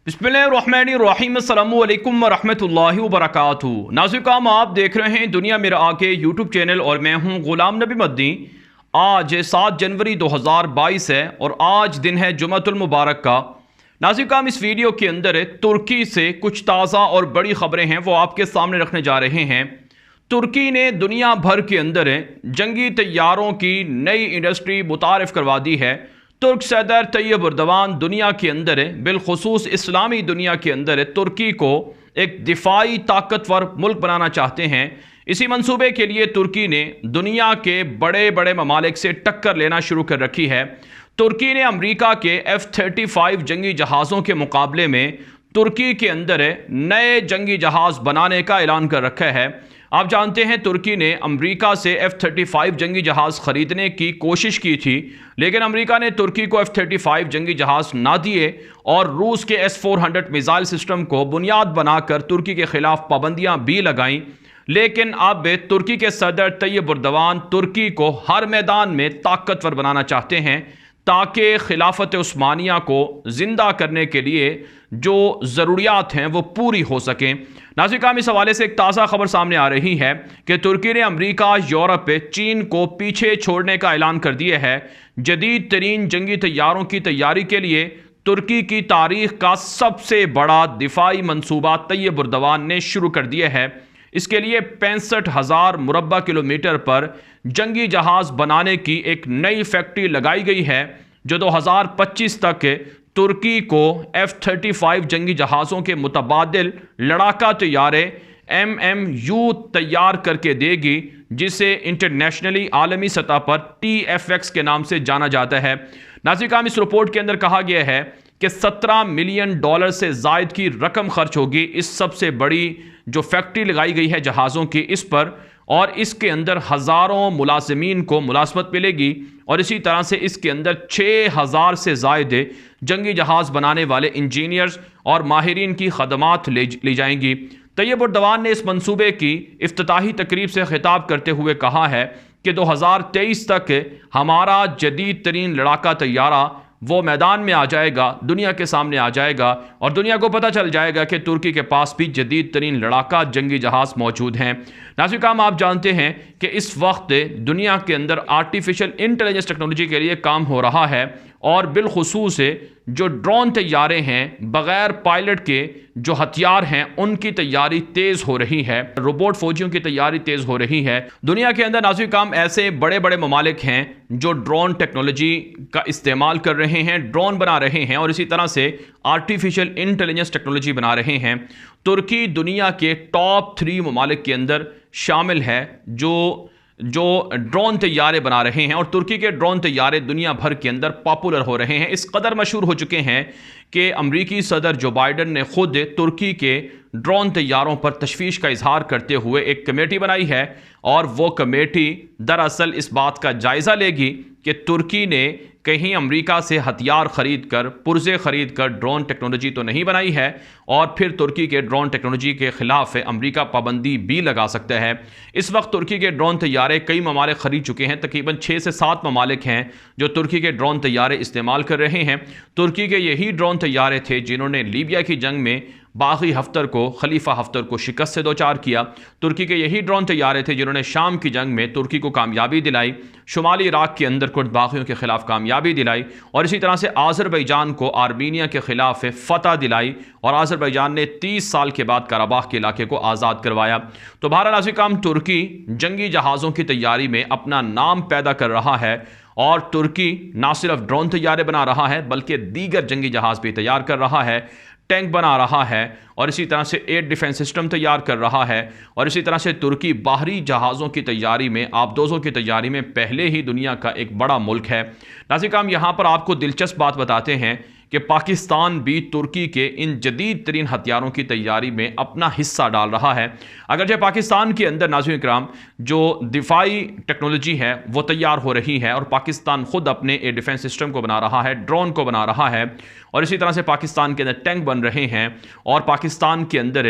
बिस्मिल्लाहिर्रहमानिर्रहीम अस्सलामु अलैकुम वरहमतुल्लाहि वबरकातुहू। नाज़रीन, आप देख रहे हैं दुनिया मेरा आके यूट्यूब चैनल और मैं हूं गुलाम नबी मद्दी। आज 7 जनवरी 2022 है और आज दिन है जुम्मतुल मुबारक का। नाज़रीन, इस वीडियो के अंदर तुर्की से कुछ ताज़ा और बड़ी खबरें हैं वो आपके सामने रखने जा रहे हैं। तुर्की ने दुनिया भर के अंदर जंगी तैयारों की नई इंडस्ट्री मुतारिफ करवा दी है। तुर्क सदर तैयब एर्दोगान दुनिया के अंदर बिलखुसूस इस्लामी दुनिया के अंदर तुर्की को एक दिफाई ताकतवर मुल्क बनाना चाहते हैं। इसी मंसूबे के लिए तुर्की ने दुनिया के बड़े बड़े ममालिक से टक्कर लेना शुरू कर रखी है। तुर्की ने अमरीका के F-35 जंगी जहाज़ों के मुकाबले में तुर्की के अंदर नए जंगी जहाज़ बनाने का ऐलान कर रखा है। आप जानते हैं तुर्की ने अमेरिका से F-35 जंगी जहाज़ ख़रीदने की कोशिश की थी, लेकिन अमेरिका ने तुर्की को F-35 जंगी जहाज़ ना दिए और रूस के S-400 मिसाइल सिस्टम को बुनियाद बनाकर तुर्की के ख़िलाफ़ पाबंदियां भी लगाईं। लेकिन अब तुर्की के सदर तैयब एर्दोगान तुर्की को हर मैदान में ताकतवर बनाना चाहते हैं ताकि खिलाफत उस्मानिया को ज़िंदा करने के लिए जो ज़रूरियात हैं वो पूरी हो सकें। नाज़रीन, इस हवाले से एक ताज़ा खबर सामने आ रही है कि तुर्की ने अमेरिका, यूरोप, चीन को पीछे छोड़ने का ऐलान कर दिया है। जदीद तरीन जंगी तैयारों की तैयारी के लिए तुर्की की तारीख का सबसे बड़ा दिफाई मनसूबा तैयब एर्दोगान ने शुरू कर दिया है। इसके लिए 65,000 मुरब्बा किलोमीटर पर जंगी जहाज़ बनाने की एक नई फैक्ट्री लगाई गई है जो 2025 तक तुर्की को F-35 जंगी जहाज़ों के मुतबादिल लड़ाका तैयारे MMU तैयार करके देगी, जिसे इंटरनेशनली आलमी सतह पर TFX के नाम से जाना जाता है। नाज़रीन, इस रिपोर्ट के अंदर कहा गया है कि $17 मिलियन से ज़ायद की रकम खर्च होगी इस सबसे बड़ी जो फैक्ट्री लगाई गई है जहाज़ों की इस पर, और इसके अंदर हज़ारों मुलाज़िमीन को मुलाज़मत मिलेगी और इसी तरह से इसके अंदर 6,000 से ज़ायद जंगी जहाज़ बनाने वाले इंजीनियर्स और माहिरीन की खदमात ली जाएंगी। तैयब एर्दोगान ने इस मंसूबे की इफ्तिताही तकरीब से खिताब करते हुए कहा है कि 2023 तक हमारा जदीद तरीन लड़ाका तैयारा वो मैदान में आ जाएगा, दुनिया के सामने आ जाएगा और दुनिया को पता चल जाएगा कि तुर्की के पास भी जदीद तरीन लड़ाका जंगी जहाज़ मौजूद हैं। नाज़रीन, आप जानते हैं कि इस वक्त दुनिया के अंदर आर्टिफिशियल इंटेलिजेंस टेक्नोलॉजी के लिए काम हो रहा है और बिलखुसूस जो ड्रोन तैयारे हैं, बग़ैर पायलट के जो हथियार हैं उनकी तैयारी तेज़ हो रही है, रोबोट फौजियों की तैयारी तेज़ हो रही है। दुनिया के अंदर नाज़रीन ऐसे बड़े बड़े ममालिक हैं जो ड्रोन टेक्नोलॉजी का इस्तेमाल कर रहे हैं, ड्रोन बना रहे हैं और इसी तरह से आर्टिफिशियल इंटेलिजेंस टेक्नोलॉजी बना रहे हैं। तुर्की दुनिया के टॉप 3 ममालिक के अंदर शामिल है जो ड्रोन तैयारे बना रहे हैं और तुर्की के ड्रोन तैयारे दुनिया भर के अंदर पॉपुलर हो रहे हैं। इस कदर मशहूर हो चुके हैं कि अमरीकी सदर जो बाइडन ने खुद तुर्की के ड्रोन तैयारों पर तशवीश का इजहार करते हुए एक कमेटी बनाई है और वो कमेटी दरअसल इस बात का जायज़ा लेगी कि तुर्की ने कहीं अमेरिका से हथियार खरीद कर, पुर्जे खरीद कर ड्रोन टेक्नोलॉजी तो नहीं बनाई है और फिर तुर्की के ड्रोन टेक्नोलॉजी के ख़िलाफ़ अमेरिका पाबंदी भी लगा सकता है। इस वक्त तुर्की के ड्रोन तैयारे कई ममालिक ख़रीद चुके हैं, तकरीबन 6 से 7 ममालिक हैं जो तुर्की के ड्रोन तैयारे इस्तेमाल कर रहे हैं। तुर्की के यही ड्रोन तैयारे थे जिन्होंने लीबिया की जंग में बागी हफ्तर को, खलीफा हफ्तर को शिकस्त से दो चार किया। तुर्की के यही ड्रोन तैयारे थे जिन्होंने शाम की जंग में तुर्की को कामयाबी दिलाई, शुमाली इराक के अंदर कुर्द बागियों के खिलाफ कामयाबी दिलाई और इसी तरह से आज़रबैजान को आर्मीनिया के खिलाफ फतह दिलाई और आज़रबैजान ने 30 साल के बाद कराबाख के इलाके को आज़ाद करवाया। तो बहरहाल नाज़रीन, तुर्की जंगी जहाज़ों की तैयारी में अपना नाम पैदा कर रहा है और तुर्की ना सिर्फ ड्रोन तैयारे बना रहा है बल्कि दीगर जंगी जहाज़ भी तैयार कर रहा है, टैंक बना रहा है और इसी तरह से एयर डिफेंस सिस्टम तैयार कर रहा है और इसी तरह से तुर्की बाहरी जहाज़ों की तैयारी में, आबदोज़ों की तैयारी में पहले ही दुनिया का एक बड़ा मुल्क है। नाज़रीन, यहाँ पर आपको दिलचस्प बात बताते हैं कि पाकिस्तान भी तुर्की के इन जदीद तरीन हथियारों की तैयारी में अपना हिस्सा डाल रहा है। अगरचे पाकिस्तान के अंदर नाज़रीन इकराम जो दिफाई टेक्नोलॉजी है वो तैयार हो रही है और पाकिस्तान खुद अपने एयर डिफेंस सिस्टम को बना रहा है, ड्रोन को बना रहा है और इसी तरह से पाकिस्तान के अंदर टैंक बन रहे हैं और पाकिस्तान के अंदर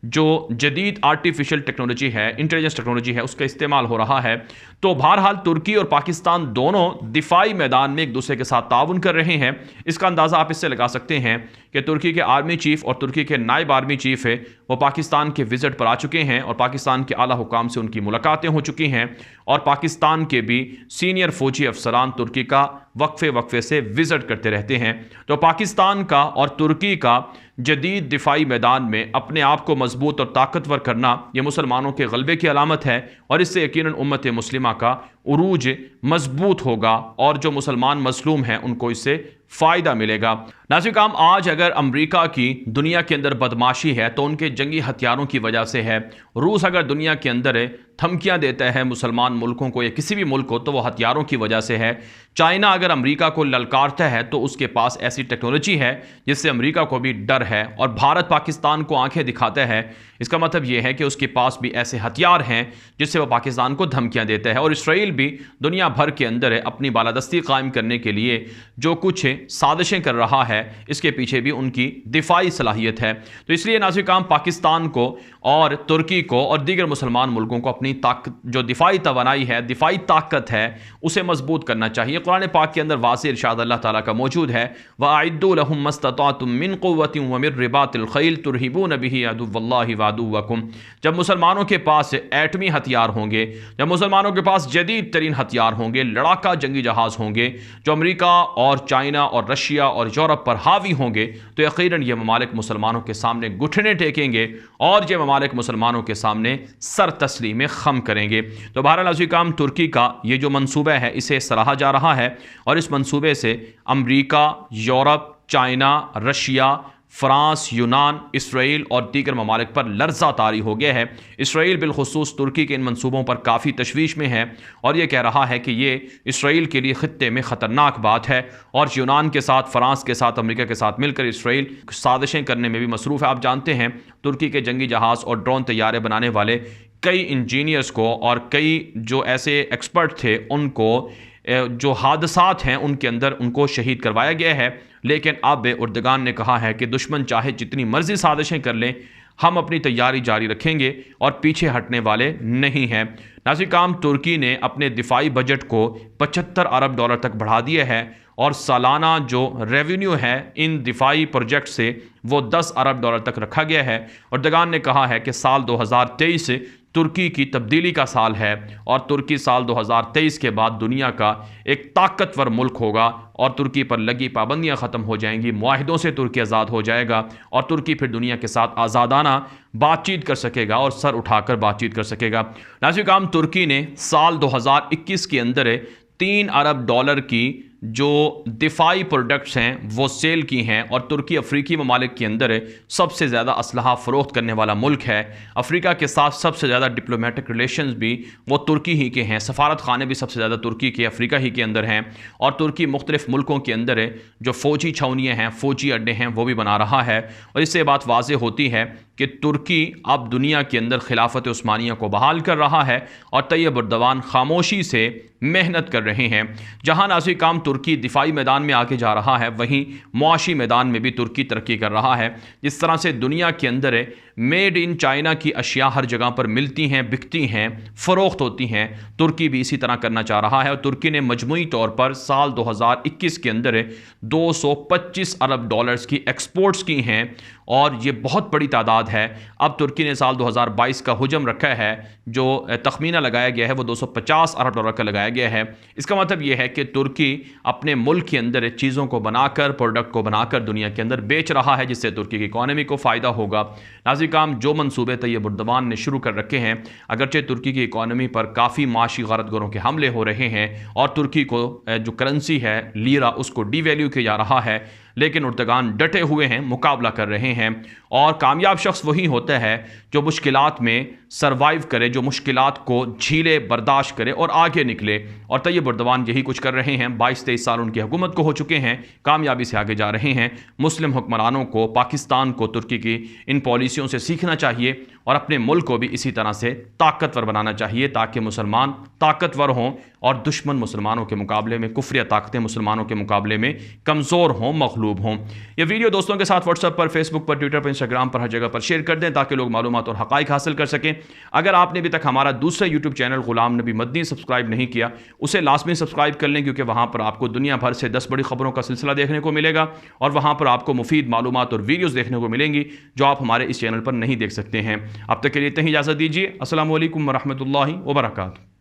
जो जदीद आर्टिफिशियल टेक्नोलॉजी है, इंटेलिजेंस टेक्नोलॉजी है, उसका इस्तेमाल हो रहा है। तो बहरहाल तुर्की और पाकिस्तान दोनों दिफाई मैदान में एक दूसरे के साथ ताउन कर रहे हैं। इसका अंदाज़ा आप इससे लगा सकते हैं कि तुर्की के आर्मी चीफ और तुर्की के नायब आर्मी चीफ है वो पाकिस्तान के विजिट पर आ चुके हैं और पाकिस्तान के आला हुकाम से उनकी मुलाकातें हो चुकी हैं और पाकिस्तान के भी सीनियर फौजी अफसरान तुर्की का वक्फे से विजिट करते रहते हैं। तो पाकिस्तान का और तुर्की का जदीद दिफाई मैदान में अपने आप को मजबूत और ताकतवर करना ये मुसलमानों के गलबे की अलामत है और इससे यकीनन उम्मत मुस्लिमा का उरूज मजबूत होगा और जो मुसलमान मजलूम हैं उनको इससे फ़ायदा मिलेगा। नाज़रीन काम, आज अगर अमेरिका की दुनिया के अंदर बदमाशी है तो उनके जंगी हथियारों की वजह से है। रूस अगर दुनिया के अंदर धमकियां देता है मुसलमान मुल्कों को या किसी भी मुल्क को तो वो हथियारों की वजह से है। चाइना अगर अमेरिका को ललकारता है तो उसके पास ऐसी टेक्नोलॉजी है जिससे अमेरिका को भी डर है और भारत पाकिस्तान को आंखें दिखाता है। इसका मतलब यह है कि उसके पास भी ऐसे हथियार हैं जिससे वह पाकिस्तान को धमकियां देता है। और इसराइल भी दुनिया भर के अंदर अपनी बालादस्ती कायम करने के लिए जो कुछ साजिशें कर रहा है इसके पीछे भी उनकी दिफाई सलाहियत है। तो इसलिए नाज़रीन काम, पाकिस्तान को और तुर्की को और दीगर मुसलमान मुल्कों को अपनी ताकत जो दिफाई तवानाई है, दिफाई ताकत है, उसे मजबूत करना चाहिए। कुरान पाक के अंदर वाज़ेह इरशाद अल्लाह ताला का मौजूद है, वअइद्दू लहुम मस्तताअतुम मिन कुव्वतिन व मिन रिबातिल खैल तुरहिबून बिही अदुव्वल्लाहि व अदुव्वकुम। जब मुसलमानों के पास एटमी हथियार होंगे, जब मुसलमानों के पास जदीद तरीन हथियार होंगे, लड़ाका जंगी जहाज़ होंगे जो अमेरिका और चाइना और रशिया और यूरोप पर हावी होंगे, तो यकीनन ये ममालिक मुसलमानों के सामने घुटने टेकेंगे और ये ममालिक मुसलमानों के सामने सर तस्लीम खम करेंगे। तो बहरहाल नाज़रीन काम, तुर्की का ये जो मंसूबा है इसे सराहा जा रहा है और इस मंसूबे से America, Europe, China, Russia, France, यूनान, इसराइल और दीगर ममालिक पर लर्जा तारी हो गया है। इसराइल बिलखुसूस तुर्की के इन मंसूबों पर काफ़ी तशवीश में है और ये कह रहा है कि ये इसराइल के लिए ख़ित्ते में ख़तरनाक बात है और यूनान के साथ, फ्रांस के साथ, अमेरिका के साथ मिलकर इसराइल साजिशें करने में भी मसरूफ़ है। आप जानते हैं तुर्की के जंगी जहाज़ और ड्रोन तैयारे बनाने वाले कई इंजीनियर्स को और कई जो ऐसे एक्सपर्ट थे उनको जो हादसात हैं उनके अंदर उनको शहीद करवाया गया है। लेकिन अब उर्दगान ने कहा है कि दुश्मन चाहे जितनी मर्जी साजिशें कर लें, हम अपनी तैयारी जारी रखेंगे और पीछे हटने वाले नहीं हैं। नाज़रीन काम, तुर्की ने अपने दिफाई बजट को 75 अरब डॉलर तक बढ़ा दिया है और सालाना जो रेवेन्यू है इन दिफाई प्रोजेक्ट से वो 10 अरब डॉलर तक रखा गया है। उर्दगान ने कहा है कि साल 2023 तुर्की की तब्दीली का साल है और तुर्की साल 2023 के बाद दुनिया का एक ताकतवर मुल्क होगा और तुर्की पर लगी पाबंदियां ख़त्म हो जाएंगी, मुआहिदों से तुर्की आज़ाद हो जाएगा और तुर्की फिर दुनिया के साथ आज़ादाना बातचीत कर सकेगा और सर उठाकर बातचीत कर सकेगा। नाज़रीन काम, तुर्की ने साल 2021 के अंदर 3 अरब डॉलर की जो दिफाई प्रोडक्ट्स हैं वो सेल की हैं और तुर्की अफ्रीकी ममालिक के अंदर सबसे ज़्यादा असलहा फ़रोख्त करने वाला मुल्क है। अफ्रीका के साथ सबसे ज़्यादा डिप्लोमेटिक रिलेशंस भी वो तुर्की ही के हैं, सफारत खाने भी सबसे ज़्यादा तुर्की के अफ्रीका ही के अंदर हैं और तुर्की मुख्तलिफ़ मुल्कों के अंदर जो फ़ौजी छावनियाँ हैं, फ़ौजी अड्डे हैं वो भी बना रहा है। और इससे बात वाज़ेह होती है कि तुर्की अब दुनिया के अंदर खिलाफत उस्मानिया को बहाल कर रहा है और तैयब एर्दोगान खामोशी से मेहनत कर रहे हैं। जहाँ नाज़रीन काम तुर्की दिफाई मैदान में आगे जा रहा है, वहीं मुआशी मैदान में भी तुर्की तरक्की कर रहा है। जिस तरह से दुनिया के अंदर मेड इन चाइना की अशिया हर जगह पर मिलती हैं, बिकती हैं, फ़रोख्त होती हैं, तुर्की भी इसी तरह करना चाह रहा है। और तुर्की ने मजमूई तौर पर साल 2021 के अंदर 225 अरब डॉलर्स की एक्सपोर्ट्स की हैं और ये बहुत बड़ी तादाद है। अब तुर्की ने साल 2022 का हुजम रखा है, जो तखमीना लगाया गया है वो 250 अरब डॉलर का लगाया गया है। इसका मतलब ये है कि तुर्की अपने मुल्क के अंदर चीज़ों को बनाकर, प्रोडक्ट को बनाकर दुनिया के अंदर बेच रहा है, जिससे तुर्की की इकॉनमी को फ़ायदा होगा। नाज़रीन काम, जो मंसूबे तैयब एर्दोगान ने शुरू कर रखे हैं, अगरचे तुर्की की इकॉनमी पर काफ़ी माशी गरदगरों के हमले हो रहे हैं और तुर्की को जो करेंसी है लीरा उसको डीवैल्यू किया जा रहा है, लेकिन एर्दोगान डटे हुए हैं, मुकाबला कर रहे हैं। और कामयाब शख्स वही होता है जो मुश्किलात में सरवाइव करे, जो मुश्किलात को झीले, बर्दाश्त करे और आगे निकले। और तैयब एर्दोगान यही कुछ कर रहे हैं। 22-23 साल उनकी हुकूमत को हो चुके हैं, कामयाबी से आगे जा रहे हैं। मुस्लिम हुक्मरानों को, पाकिस्तान को तुर्की की इन पॉलिसियों से सीखना चाहिए और अपने मुल्क को भी इसी तरह से ताकतवर बनाना चाहिए, ताकि मुसलमान ताकतवर हों और दुश्मन मुसलमानों के मुकाबले में, कुफ्रिया ताकतें मुसलमानों के मुकाबले में कमज़ोर हों, मगलूब हों। यह वीडियो दोस्तों के साथ व्हाट्सएप पर, फेसबुक पर, ट्विटर पर, इंस्टाग्राम पर, हर जगह पर शेयर कर दें ताकि लोग मालूमात और हक़ाइक़ हासिल कर सकें। अगर आपने अभी तक हमारा दूसरा YouTube channel Ghulam Nabi Madani subscribe नहीं किया, उसे लाजमी सब्सक्राइब कर लें, क्योंकि वहाँ पर आपको दुनिया भर से 10 बड़ी खबरों का सिलसिला देखने को मिलेगा और वहाँ पर आपको मुफीद मालूमात और वीडियोज़ देखने को मिलेंगी जो आप हमारे इस चैनल पर नहीं देख सकते हैं। अब तक के लिए इतनी इजाज़त दीजिए। अस्सलामु अलैकुम वरहमतुल्लाहि वबरकातुहू।